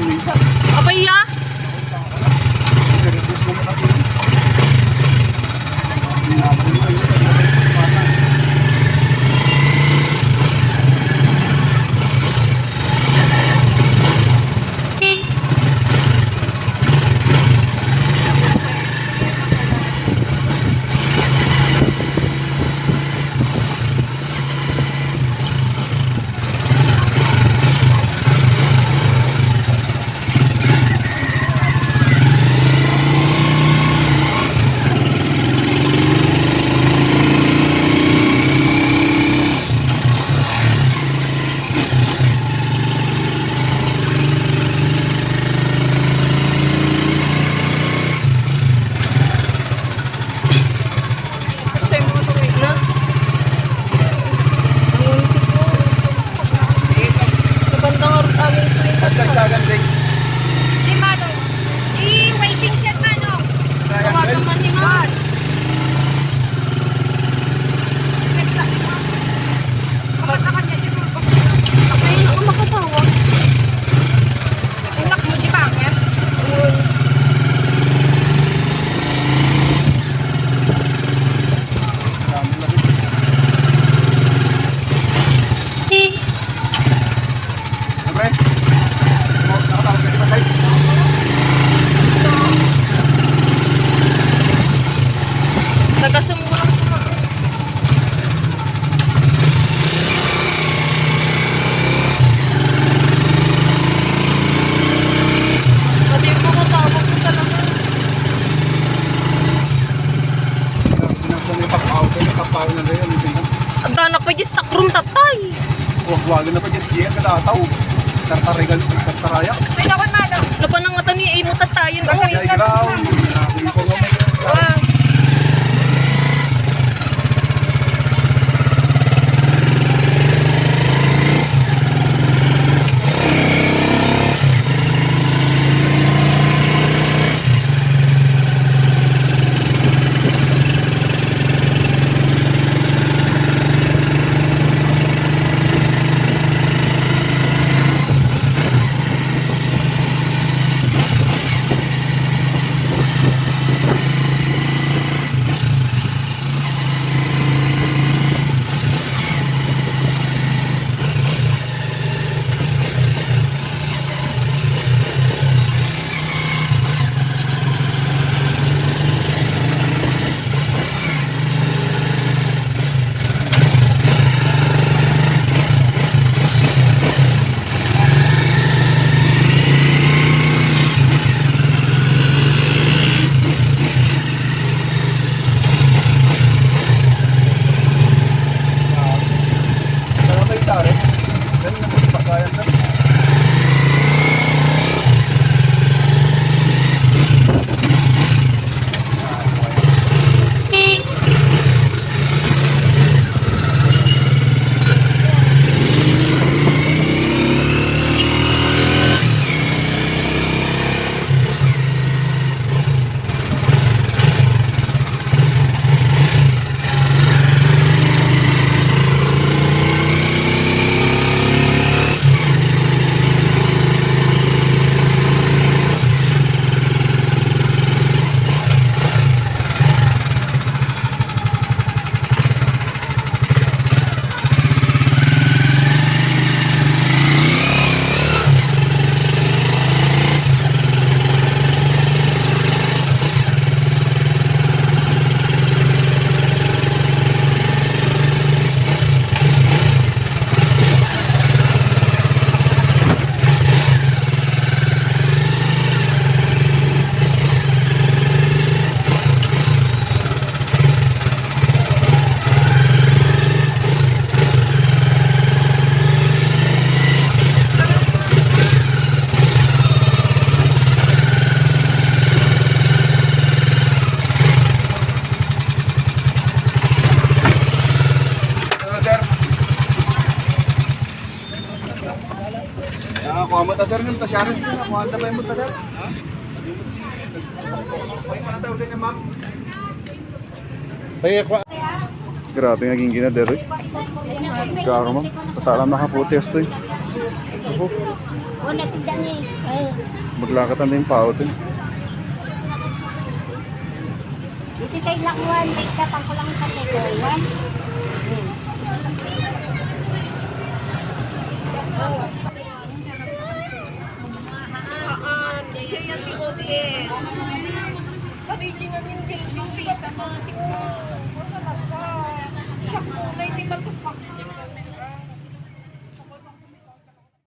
Apay ya? Ang pa dyan stakrum tatay. Huwag na pa dyan siya kalataw. Tartaregal, tartaraya. Ay, naman malo. Napanangatan ni Imo tatayin. Ay, graw. Iso mo may kuha mo ta sir ng tasyaris na kuha ta pa mo ta sir. Ha? Ay mana ta ulit ma'am. Ay ko. Grabe naging ginader eh. Karo mo. Patalam nakaputi estoy. Opo. O, natigdan niya eh. Maglakatan din pa din. Dito kay Lakwan, may kapang ko lang sa Tegoyan. Kaya di open. Original yung building face. Siya ko, na hindi ba